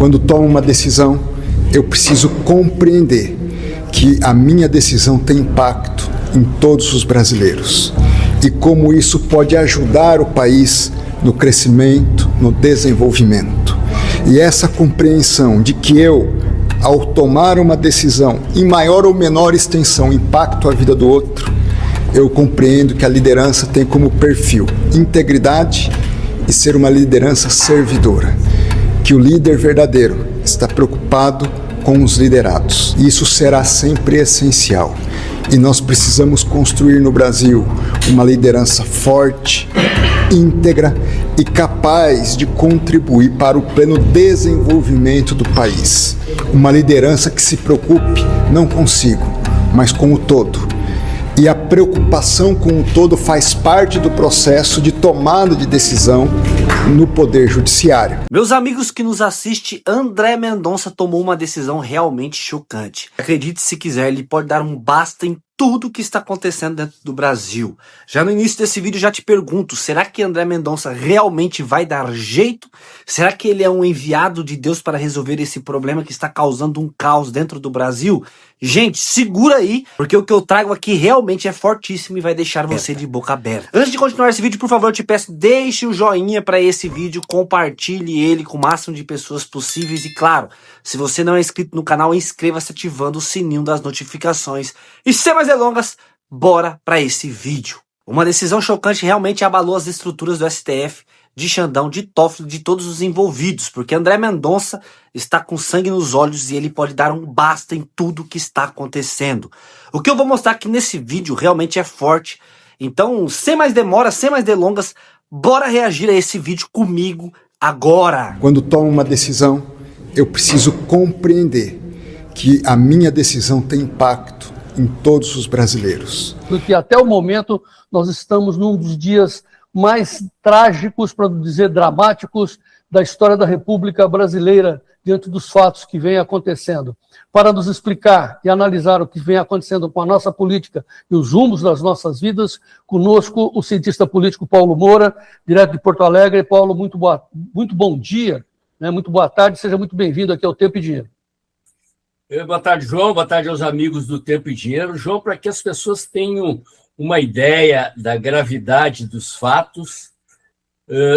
Quando tomo uma decisão, eu preciso compreender que a minha decisão tem impacto em todos os brasileiros e como isso pode ajudar o país no crescimento, no desenvolvimento. E essa compreensão de que eu, ao tomar uma decisão, em maior ou menor extensão, impacto a vida do outro, eu compreendo que a liderança tem como perfil integridade e ser uma liderança servidora, que o líder verdadeiro está preocupado com os liderados. Isso será sempre essencial. E nós precisamos construir no Brasil uma liderança forte, íntegra e capaz de contribuir para o pleno desenvolvimento do país. Uma liderança que se preocupe não consigo, mas com o todo. E a preocupação com o todo faz parte do processo de tomada de decisão no Poder Judiciário. Meus amigos que nos assistem, André Mendonça tomou uma decisão realmente chocante. Acredite se quiser, ele pode dar um basta em tudo que está acontecendo dentro do Brasil. Já no início desse vídeo já te pergunto, será que André Mendonça realmente vai dar jeito? Será que ele é um enviado de Deus para resolver esse problema que está causando um caos dentro do Brasil? Gente, segura aí, porque o que eu trago aqui realmente é fortíssimo e vai deixar você de boca aberta. Antes de continuar esse vídeo, por favor, eu te peço, deixe o joinha para esse vídeo, compartilhe ele com o máximo de pessoas possíveis e, claro, se você não é inscrito no canal, inscreva-se ativando o sininho das notificações. E sem mais delongas, bora para esse vídeo. Uma decisão chocante realmente abalou as estruturas do STF, de Xandão, de Toffoli, de todos os envolvidos, porque André Mendonça está com sangue nos olhos e ele pode dar um basta em tudo que está acontecendo. O que eu vou mostrar aqui nesse vídeo realmente é forte, então sem mais demora, sem mais delongas, bora reagir a esse vídeo comigo agora. Quando tomo uma decisão, eu preciso compreender que a minha decisão tem impacto em todos os brasileiros. Porque até o momento nós estamos num dos dias mais trágicos, para não dizer dramáticos, da história da República Brasileira, diante dos fatos que vêm acontecendo. Para nos explicar e analisar o que vem acontecendo com a nossa política e os rumos das nossas vidas, conosco o cientista político Paulo Moura, direto de Porto Alegre. Paulo, muito bom dia, né? Muito boa tarde, seja muito bem-vindo aqui ao Tempo e Dinheiro. Boa tarde, João. Boa tarde aos amigos do Tempo e Dinheiro. João, para que as pessoas tenham uma ideia da gravidade dos fatos,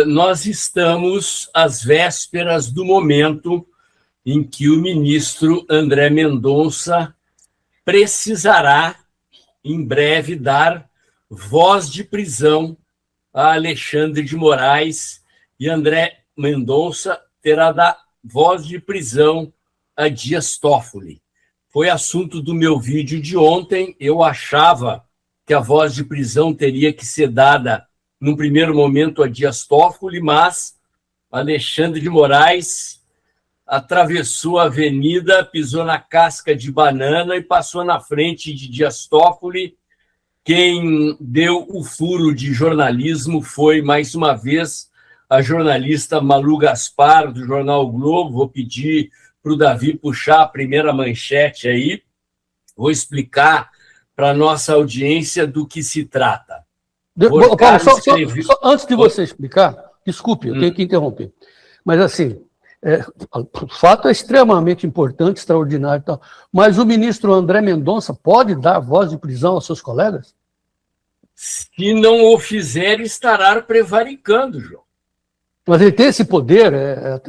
nós estamos às vésperas do momento em que o ministro André Mendonça precisará, em breve, dar voz de prisão a Alexandre de Moraes, e André Mendonça terá da voz de prisão a Dias Toffoli. Foi assunto do meu vídeo de ontem. Eu achava que a voz de prisão teria que ser dada, num primeiro momento, a Dias Toffoli, mas Alexandre de Moraes atravessou a avenida, pisou na casca de banana e passou na frente de Dias Toffoli. Quem deu o furo de jornalismo foi, mais uma vez, a jornalista Malu Gaspar, do jornal o Globo. Vou pedir para o Davi puxar a primeira manchete aí. Vou explicar para a nossa audiência do que se trata. Paulo, só antes de você explicar, desculpe, eu tenho que interromper, mas assim, o fato é extremamente importante, extraordinário e tal, mas o ministro André Mendonça pode dar voz de prisão aos seus colegas? Se não o fizer, estará prevaricando, João. Mas ele tem esse poder,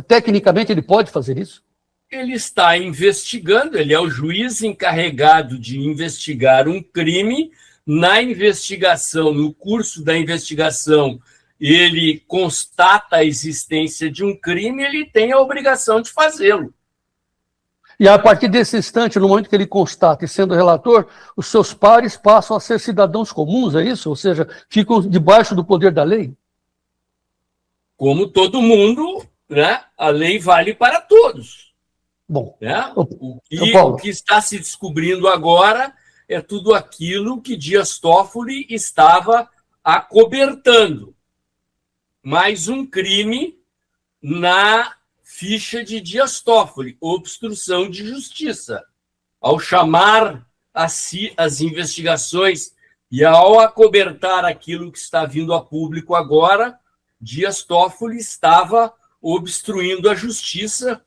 tecnicamente ele pode fazer isso? Ele está investigando, ele é o juiz encarregado de investigar um crime. Na investigação, no curso da investigação, ele constata a existência de um crime, ele tem a obrigação de fazê-lo. E a partir desse instante, no momento que ele constata e sendo relator, os seus pares passam a ser cidadãos comuns, é isso? Ou seja, ficam debaixo do poder da lei? Como todo mundo, né? A lei vale para todos. Bom, né? O que está se descobrindo agora é tudo aquilo que Dias Toffoli estava acobertando. Mais um crime na ficha de Dias Toffoli, obstrução de justiça. Ao chamar a si as investigações e ao acobertar aquilo que está vindo a público agora, Dias Toffoli estava obstruindo a justiça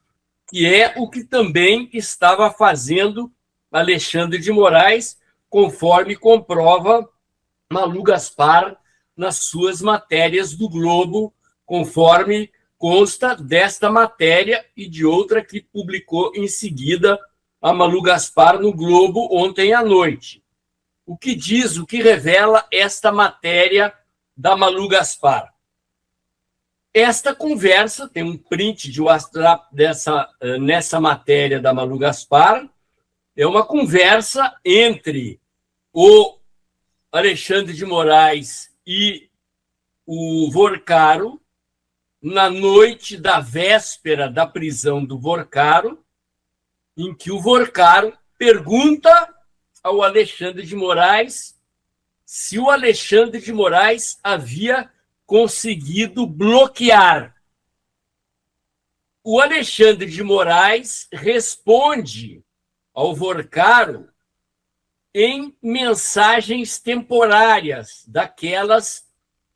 que é o que também estava fazendo Alexandre de Moraes, conforme comprova Malu Gaspar nas suas matérias do Globo, conforme consta desta matéria e de outra que publicou em seguida a Malu Gaspar no Globo ontem à noite. O que diz, o que revela esta matéria da Malu Gaspar? Esta conversa, tem um print de WhatsApp nessa matéria da Malu Gaspar, é uma conversa entre o Alexandre de Moraes e o Vorcaro, na noite da véspera da prisão do Vorcaro, em que o Vorcaro pergunta ao Alexandre de Moraes se o Alexandre de Moraes havia conseguido bloquear. O Alexandre de Moraes responde ao Vorcaro em mensagens temporárias, daquelas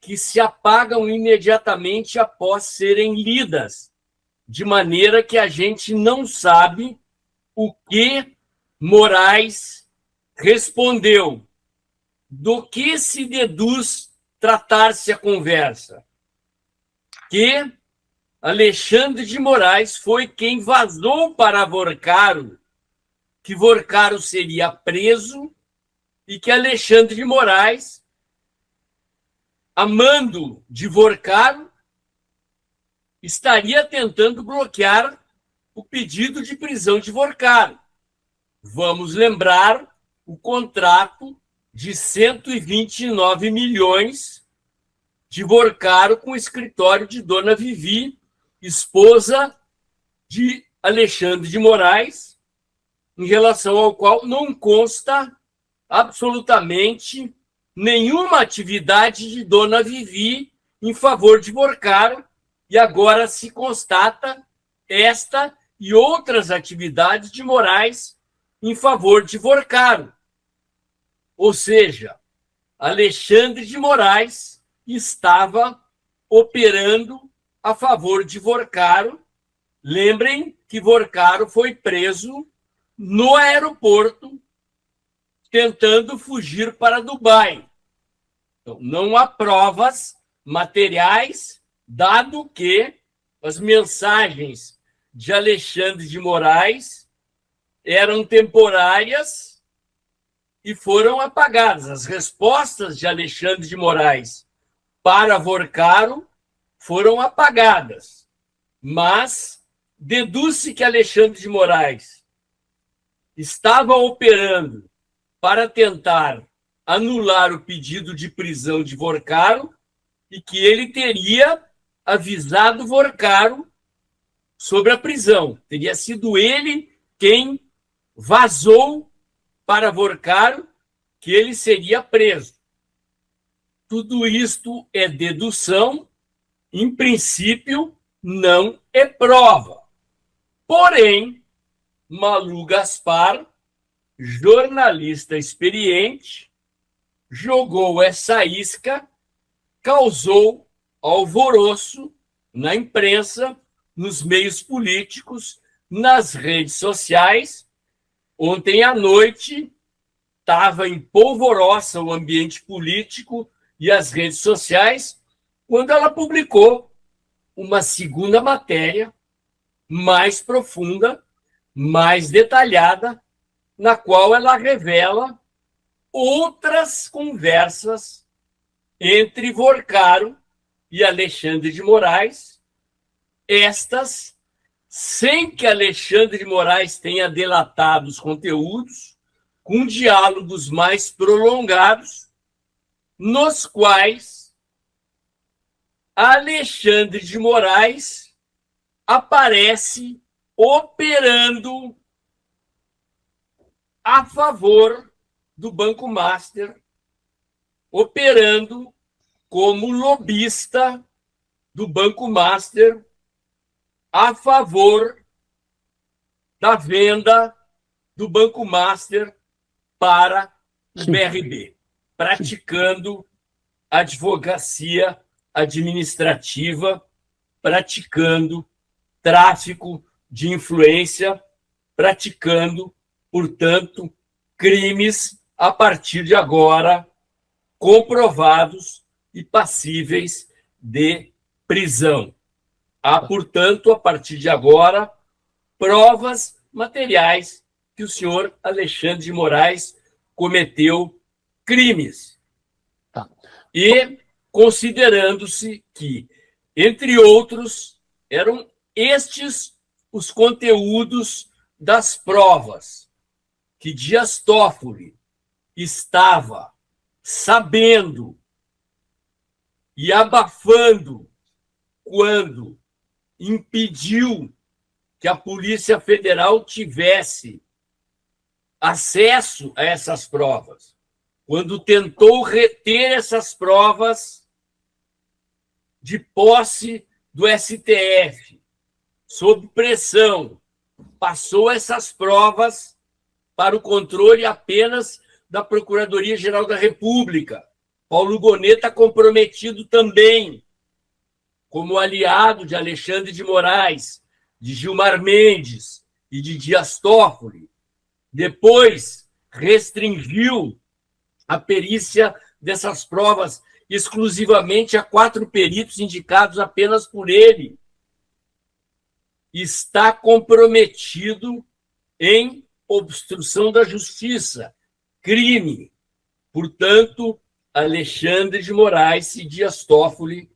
que se apagam imediatamente após serem lidas, de maneira que a gente não sabe o que Moraes respondeu. Do que se deduz tratar-se a conversa? Que Alexandre de Moraes foi quem vazou para Vorcaro que Vorcaro seria preso e que Alexandre de Moraes, a mando de Vorcaro, estaria tentando bloquear o pedido de prisão de Vorcaro. Vamos lembrar o contrato de 129 milhões de Vorcaro com o escritório de Dona Vivi, esposa de Alexandre de Moraes, em relação ao qual não consta absolutamente nenhuma atividade de Dona Vivi em favor de Vorcaro, e agora se constata esta e outras atividades de Moraes em favor de Vorcaro. Ou seja, Alexandre de Moraes estava operando a favor de Vorcaro. Lembrem que Vorcaro foi preso no aeroporto, tentando fugir para Dubai. Então, não há provas materiais, dado que as mensagens de Alexandre de Moraes eram temporárias e foram apagadas. As respostas de Alexandre de Moraes para Vorcaro foram apagadas. Mas deduz-se que Alexandre de Moraes estava operando para tentar anular o pedido de prisão de Vorcaro e que ele teria avisado Vorcaro sobre a prisão. Teria sido ele quem vazou para Vorcaro que ele seria preso. Tudo isto é dedução, em princípio, não é prova. Porém, Malu Gaspar, jornalista experiente, jogou essa isca, causou alvoroço na imprensa, nos meios políticos, nas redes sociais. Ontem à noite estava em polvorosa o ambiente político e as redes sociais, quando ela publicou uma segunda matéria mais profunda, mais detalhada, na qual ela revela outras conversas entre Vorcaro e Alexandre de Moraes, estas sem que Alexandre de Moraes tenha delatado os conteúdos, com diálogos mais prolongados, nos quais Alexandre de Moraes aparece operando a favor do Banco Master, operando como lobista do Banco Master a favor da venda do Banco Master para o BRB, praticando advocacia administrativa, praticando tráfico de influência, praticando, portanto, crimes a partir de agora comprovados e passíveis de prisão. Há, portanto, a partir de agora, provas materiais que o senhor Alexandre de Moraes cometeu crimes. Tá. E considerando-se que, entre outros, eram estes os conteúdos das provas que Dias Toffoli estava sabendo e abafando quando impediu que a Polícia Federal tivesse acesso a essas provas, quando tentou reter essas provas de posse do STF, sob pressão, passou essas provas para o controle apenas da Procuradoria-Geral da República. Paulo Gonet está comprometido também, como aliado de Alexandre de Moraes, de Gilmar Mendes e de Dias Toffoli. Depois, restringiu a perícia dessas provas exclusivamente a 4 peritos indicados apenas por ele. Está comprometido em obstrução da justiça, crime. Portanto, Alexandre de Moraes e Dias Toffoli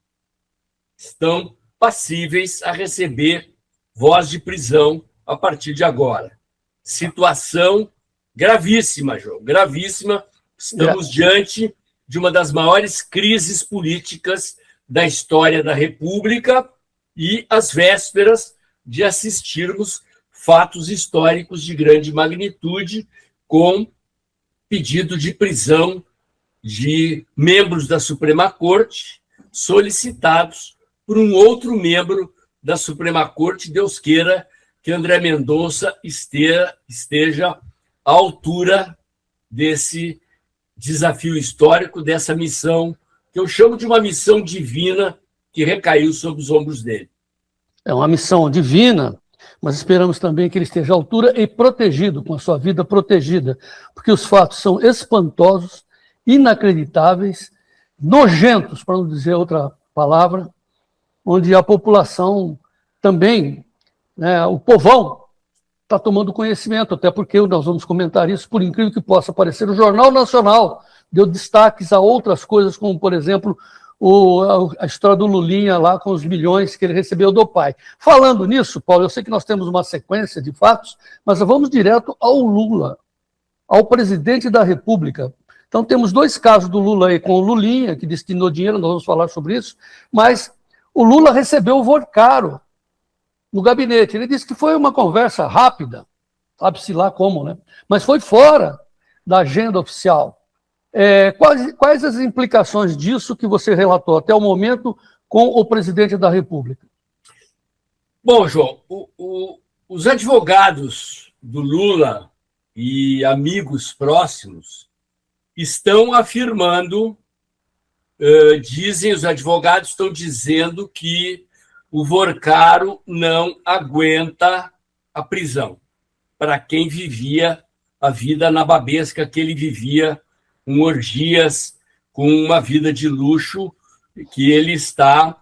estão passíveis a receber voz de prisão a partir de agora. Situação gravíssima, João, gravíssima. Estamos diante de uma das maiores crises políticas da história da República e às vésperas de assistirmos fatos históricos de grande magnitude, com pedido de prisão de membros da Suprema Corte solicitados por um outro membro da Suprema Corte. Deus queira que André Mendonça esteja à altura desse desafio histórico, dessa missão, que eu chamo de uma missão divina que recaiu sobre os ombros dele. É uma missão divina, mas esperamos também que ele esteja à altura e protegido, com a sua vida protegida, porque os fatos são espantosos, inacreditáveis, nojentos, para não dizer outra palavra, onde a população também, né, o povão, está tomando conhecimento, até porque nós vamos comentar isso, por incrível que possa parecer. O Jornal Nacional deu destaques a outras coisas, como, por exemplo, a história do Lulinha lá com os milhões que ele recebeu do pai. Falando nisso, Paulo, eu sei que nós temos uma sequência de fatos, mas vamos direto ao Lula, ao presidente da República. Então, temos 2 casos do Lula aí com o Lulinha, que destinou dinheiro, nós vamos falar sobre isso, mas o Lula recebeu o Vorcaro no gabinete. Ele disse que foi uma conversa rápida, sabe-se lá como, né? Mas foi fora da agenda oficial. Quais as implicações disso que você relatou até o momento com o presidente da República? Bom, João, os advogados do Lula e amigos próximos estão afirmando, dizem, os advogados estão dizendo que o Vorcaro não aguenta a prisão, para quem vivia a vida nababesca que ele vivia, com orgias, com uma vida de luxo, que ele está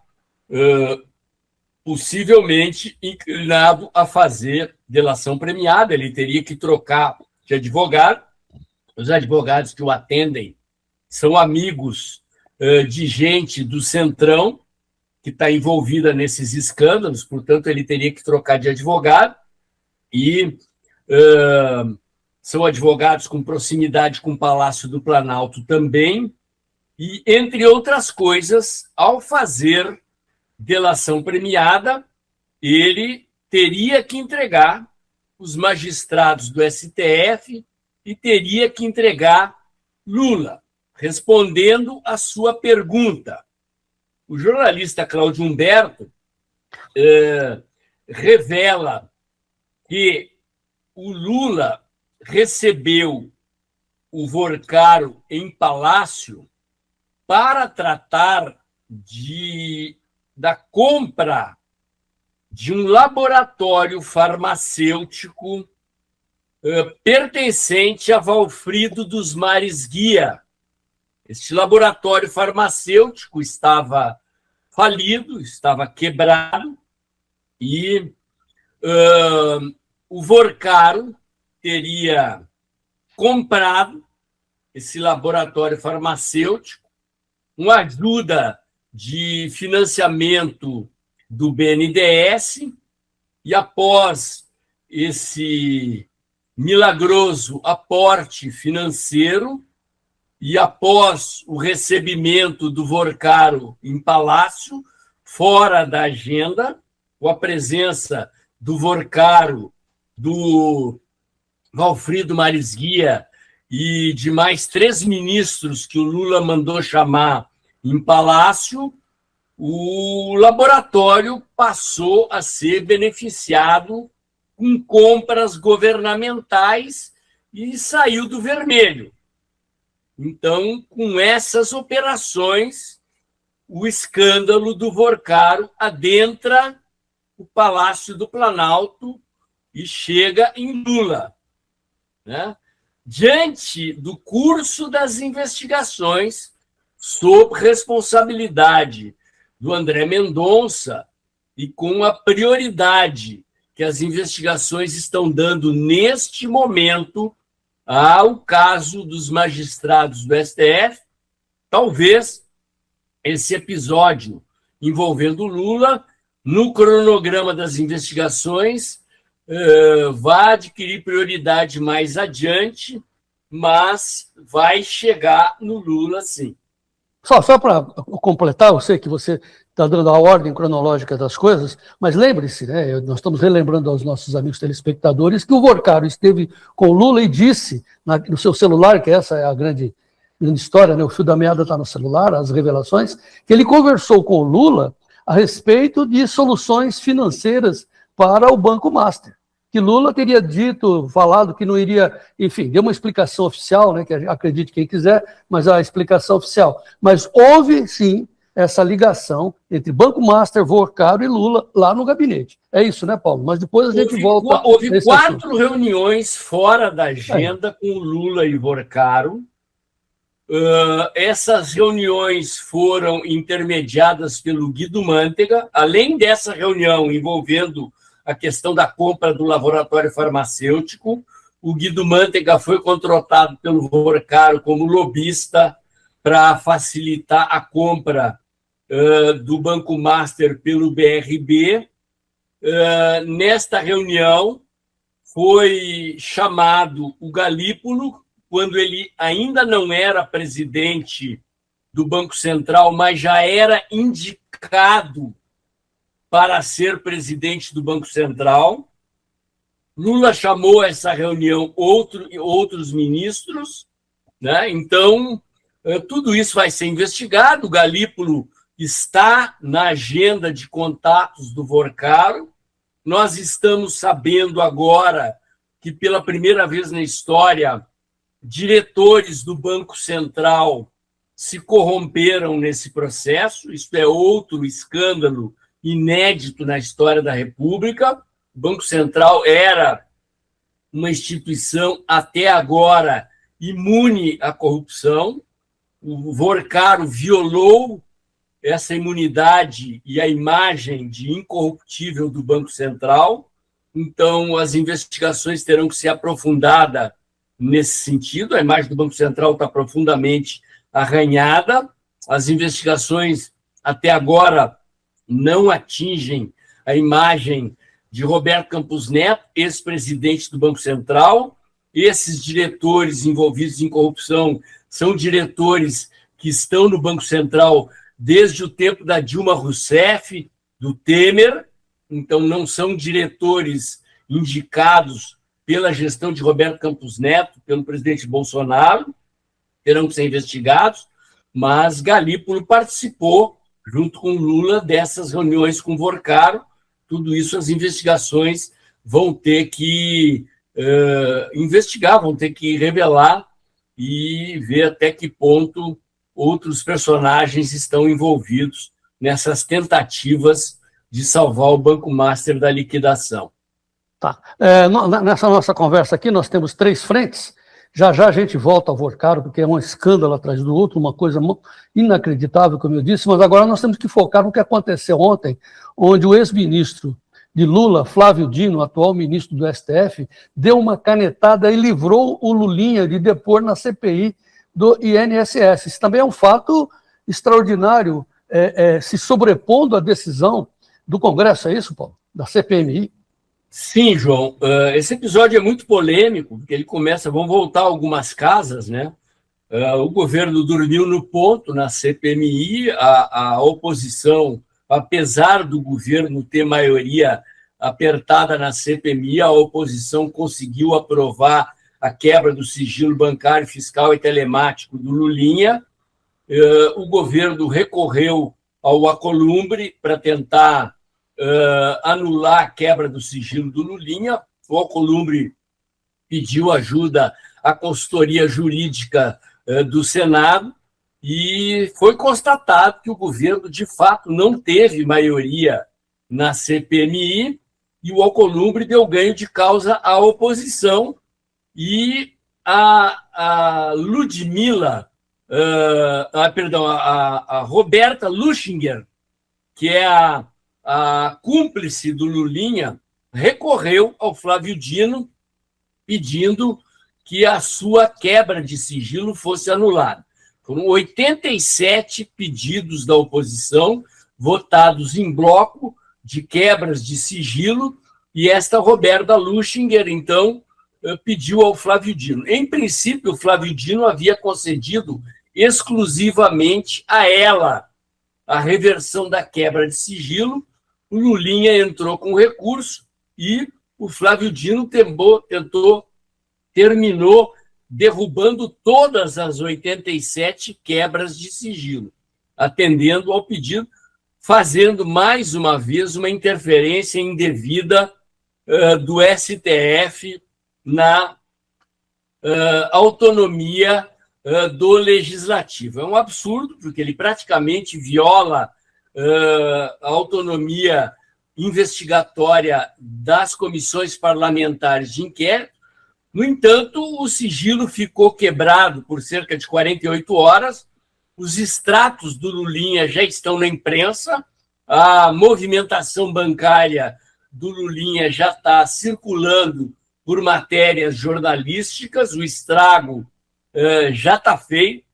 possivelmente inclinado a fazer delação premiada. Ele teria que trocar de advogado. Os advogados que o atendem são amigos de gente do Centrão, que está envolvida nesses escândalos, portanto, ele teria que trocar de advogado, e são advogados com proximidade com o Palácio do Planalto também, e, entre outras coisas, ao fazer delação premiada, ele teria que entregar os magistrados do STF e teria que entregar Lula, respondendo à sua pergunta. O jornalista Cláudio Humberto revela que o Lula recebeu o Vorcaro em palácio para tratar da compra de um laboratório farmacêutico pertencente a Valfrido dos Mares Guia. Este laboratório farmacêutico estava falido, estava quebrado, e o Vorcaro teria comprado esse laboratório farmacêutico com a ajuda de financiamento do BNDES, e após esse milagroso aporte financeiro e após o recebimento do Vorcaro em palácio, fora da agenda, com a presença do Vorcaro, do Valfrido Mares Guia e de mais 3 ministros que o Lula mandou chamar em palácio, o laboratório passou a ser beneficiado com compras governamentais e saiu do vermelho. Então, com essas operações, o escândalo do Vorcaro adentra o Palácio do Planalto e chega em Lula, né? Diante do curso das investigações, sob responsabilidade do André Mendonça e com a prioridade que as investigações estão dando neste momento ao caso dos magistrados do STF, talvez esse episódio envolvendo Lula, no cronograma das investigações, vai adquirir prioridade mais adiante, mas vai chegar no Lula, sim. Só para completar, eu sei que você está dando a ordem cronológica das coisas, mas lembre-se, né, nós estamos relembrando aos nossos amigos telespectadores que o Vorcaro esteve com o Lula e disse no seu celular, que essa é a grande história, né, o fio da meada está no celular, as revelações, que ele conversou com o Lula a respeito de soluções financeiras para o Banco Master, que Lula teria falado que não iria, enfim, deu uma explicação oficial, né, que acredite quem quiser, mas a explicação oficial. Mas houve, sim, essa ligação entre Banco Master, Vorcaro e Lula lá no gabinete. É isso, né, Paulo? Mas depois a gente volta... Houve 4 reuniões fora da agenda com Lula e Vorcaro. Essas reuniões foram intermediadas pelo Guido Mantega. Além dessa reunião envolvendo a questão da compra do laboratório farmacêutico, o Guido Mantega foi contratado pelo Vorcaro como lobista para facilitar a compra do Banco Master pelo BRB. Nesta reunião foi chamado o Galípolo, quando ele ainda não era presidente do Banco Central, mas já era indicado para ser presidente do Banco Central. Lula chamou a essa reunião outros ministros, né? Então, tudo isso vai ser investigado. O Galípolo está na agenda de contatos do Vorcaro. Nós estamos sabendo agora que, pela primeira vez na história, diretores do Banco Central se corromperam nesse processo. Isso é outro escândalo inédito na história da República. O Banco Central era uma instituição, até agora, imune à corrupção. O Vorcaro violou essa imunidade e a imagem de incorruptível do Banco Central. Então, as investigações terão que ser aprofundadas nesse sentido. A imagem do Banco Central está profundamente arranhada. As investigações, até agora, não atingem a imagem de Roberto Campos Neto, ex-presidente do Banco Central. Esses diretores envolvidos em corrupção são diretores que estão no Banco Central desde o tempo da Dilma Rousseff, do Temer. Então, não são diretores indicados pela gestão de Roberto Campos Neto, pelo presidente Bolsonaro, terão que ser investigados, mas Galípolo participou, junto com Lula, dessas reuniões com Vorcaro. Tudo isso as investigações vão ter que investigar, vão ter que revelar e ver até que ponto outros personagens estão envolvidos nessas tentativas de salvar o Banco Master da liquidação. Tá. Nessa nossa conversa aqui, nós temos 3 frentes. Já já a gente volta ao Vorcaro, porque é um escândalo atrás do outro, uma coisa inacreditável, como eu disse, mas agora nós temos que focar no que aconteceu ontem, onde o ex-ministro de Lula, Flávio Dino, atual ministro do STF, deu uma canetada e livrou o Lulinha de depor na CPI do INSS. Isso também é um fato extraordinário, se sobrepondo à decisão do Congresso, é isso, Paulo? Da CPMI? Sim, João. Esse episódio é muito polêmico, porque ele começa, vamos voltar a algumas casas, né? O governo dormiu no ponto na CPMI, a oposição, apesar do governo ter maioria apertada na CPMI, a oposição conseguiu aprovar a quebra do sigilo bancário, fiscal e telemático do Lulinha. O governo recorreu ao Alcolumbre para tentar anular a quebra do sigilo do Lulinha. O Alcolumbre pediu ajuda à consultoria jurídica do Senado e foi constatado que o governo, de fato, não teve maioria na CPMI e o Alcolumbre deu ganho de causa à oposição e a Ludmila, a Roberta Luchinger, que é a cúmplice do Lulinha, recorreu ao Flávio Dino pedindo que a sua quebra de sigilo fosse anulada. Foram 87 pedidos da oposição, votados em bloco, de quebras de sigilo, e esta Roberta Luchinger, então, pediu ao Flávio Dino. Em princípio, o Flávio Dino havia concedido exclusivamente a ela a reversão da quebra de sigilo. O Lulinha entrou com recurso e o Flávio Dino terminou derrubando todas as 87 quebras de sigilo, atendendo ao pedido, fazendo mais uma vez uma interferência indevida do STF na autonomia do legislativo. É um absurdo, porque ele praticamente viola a autonomia investigatória das comissões parlamentares de inquérito. No entanto, o sigilo ficou quebrado por cerca de 48 horas, os extratos do Lulinha já estão na imprensa, a movimentação bancária do Lulinha já está circulando por matérias jornalísticas, o estrago já está feito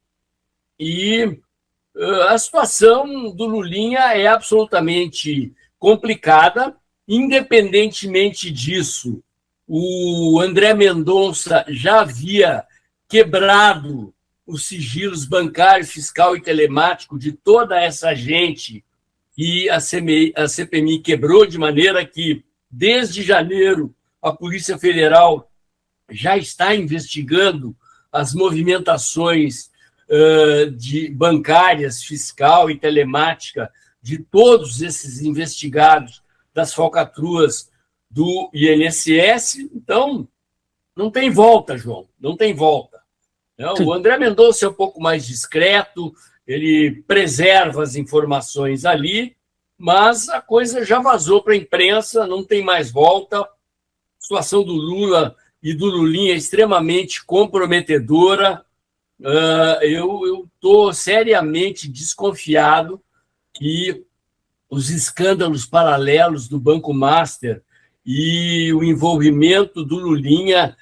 e a situação do Lulinha é absolutamente complicada. Independentemente disso, o André Mendonça já havia quebrado os sigilos bancário, fiscal e telemático de toda essa gente e a CPMI quebrou, de maneira que, desde janeiro, a Polícia Federal já está investigando as movimentações bancárias, fiscal e telemática de todos esses investigados das falcatruas do INSS. Então, não tem volta, João, não tem volta. O André Mendonça é um pouco mais discreto, ele preserva as informações ali, mas a coisa já vazou para a imprensa, não tem mais volta. A situação do Lula e do Lulinha é extremamente comprometedora. Eu estou seriamente desconfiado que os escândalos paralelos do Banco Master e o envolvimento do Lulinha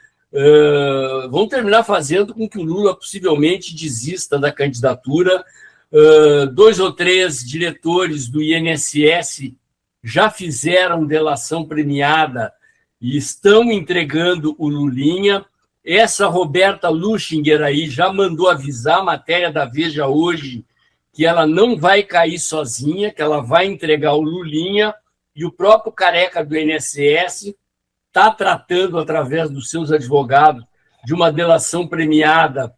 vão terminar fazendo com que o Lula possivelmente desista da candidatura. 2 ou 3 diretores do INSS já fizeram delação premiada e estão entregando o Lulinha. Essa Roberta Luchinger aí já mandou avisar, a matéria da Veja hoje, que ela não vai cair sozinha, que ela vai entregar o Lulinha, e o próprio careca do INSS está tratando, através dos seus advogados, de uma delação premiada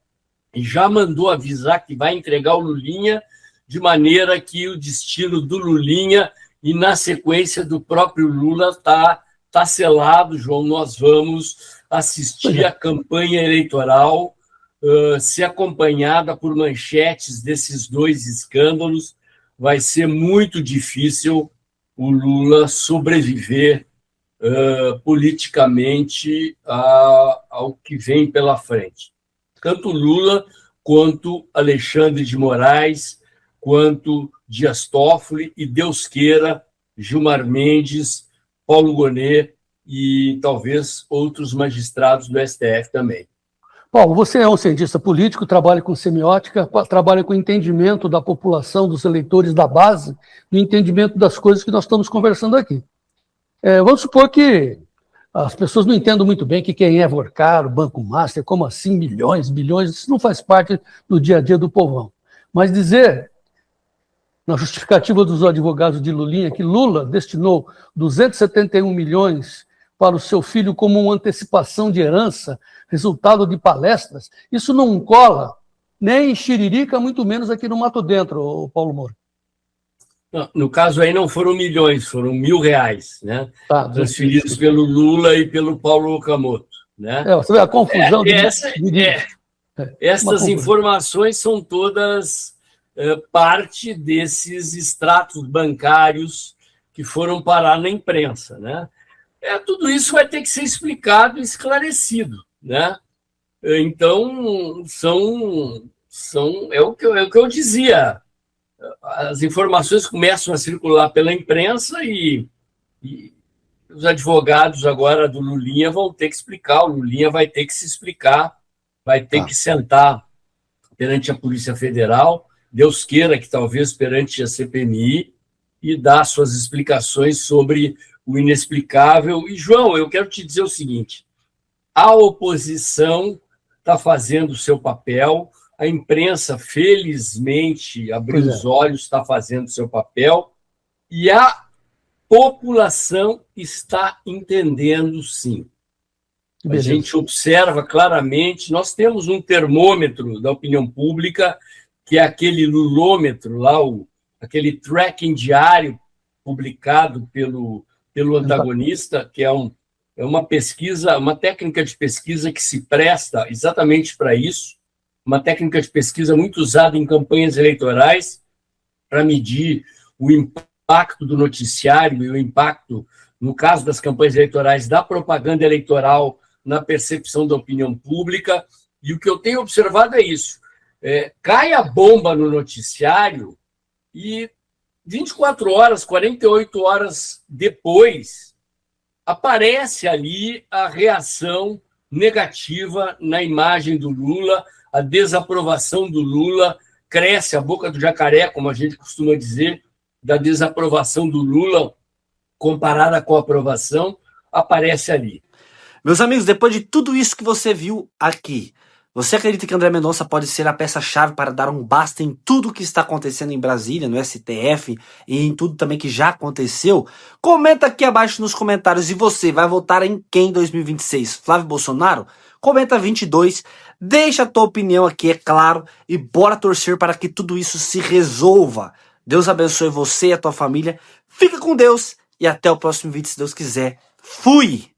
e já mandou avisar que vai entregar o Lulinha, de maneira que o destino do Lulinha e, na sequência, do próprio Lula está selado, João. Nós vamos assistir a campanha eleitoral ser acompanhada por manchetes desses 2 escândalos. Vai ser muito difícil o Lula sobreviver politicamente ao que vem pela frente. Tanto Lula quanto Alexandre de Moraes, quanto Dias Toffoli e, Deus queira, Gilmar Mendes, Paulo Gonet e talvez outros magistrados do STF também. Paulo, você é um cientista político, trabalha com semiótica, trabalha com entendimento da população, dos eleitores da base, no entendimento das coisas que nós estamos conversando aqui. Vamos supor que as pessoas não entendam muito bem que quem é Vorcaro, Banco Master, como assim milhões, bilhões, isso não faz parte do dia a dia do povão. Mas dizer, na justificativa dos advogados de Lulinha, que Lula destinou 271 milhões para o seu filho como uma antecipação de herança, resultado de palestras, isso não cola nem em Xiririca, muito menos aqui no Mato Dentro, Paulo Moura. No caso aí não foram milhões, foram R$1.000, né? Transferidos pelo Lula e pelo Paulo Okamoto, né? Você vê a confusão. Essas informações são todas parte desses extratos bancários que foram parar na imprensa, né? Tudo isso vai ter que ser explicado e esclarecido, né? Então, é o que eu dizia. As informações começam a circular pela imprensa e os advogados agora do Lulinha vão ter que explicar, o Lulinha vai ter que se explicar, vai ter que sentar perante a Polícia Federal, Deus queira que talvez perante a CPMI, e dar suas explicações sobre o inexplicável. E, João, eu quero te dizer o seguinte, a oposição está fazendo o seu papel, a imprensa, felizmente, abriu os olhos, está fazendo o seu papel, e a população está entendendo, sim. A gente observa claramente, nós temos um termômetro da opinião pública, que é aquele lulômetro lá, aquele tracking diário publicado pelo antagonista, que é uma pesquisa, uma técnica de pesquisa que se presta exatamente para isso, uma técnica de pesquisa muito usada em campanhas eleitorais para medir o impacto do noticiário e o impacto, no caso das campanhas eleitorais, da propaganda eleitoral na percepção da opinião pública. E o que eu tenho observado é isso. Cai a bomba no noticiário e 24 horas, 48 horas depois, aparece ali a reação negativa na imagem do Lula, a desaprovação do Lula, cresce a boca do jacaré, como a gente costuma dizer, da desaprovação do Lula comparada com a aprovação, aparece ali. Meus amigos, depois de tudo isso que você viu aqui, você acredita que André Mendonça pode ser a peça-chave para dar um basta em tudo o que está acontecendo em Brasília, no STF e em tudo também que já aconteceu? Comenta aqui abaixo nos comentários. E você vai votar em quem em 2026? Flávio Bolsonaro? Comenta 22, deixa a tua opinião aqui, é claro, e bora torcer para que tudo isso se resolva. Deus abençoe você e a tua família. Fica com Deus e até o próximo vídeo, se Deus quiser. Fui!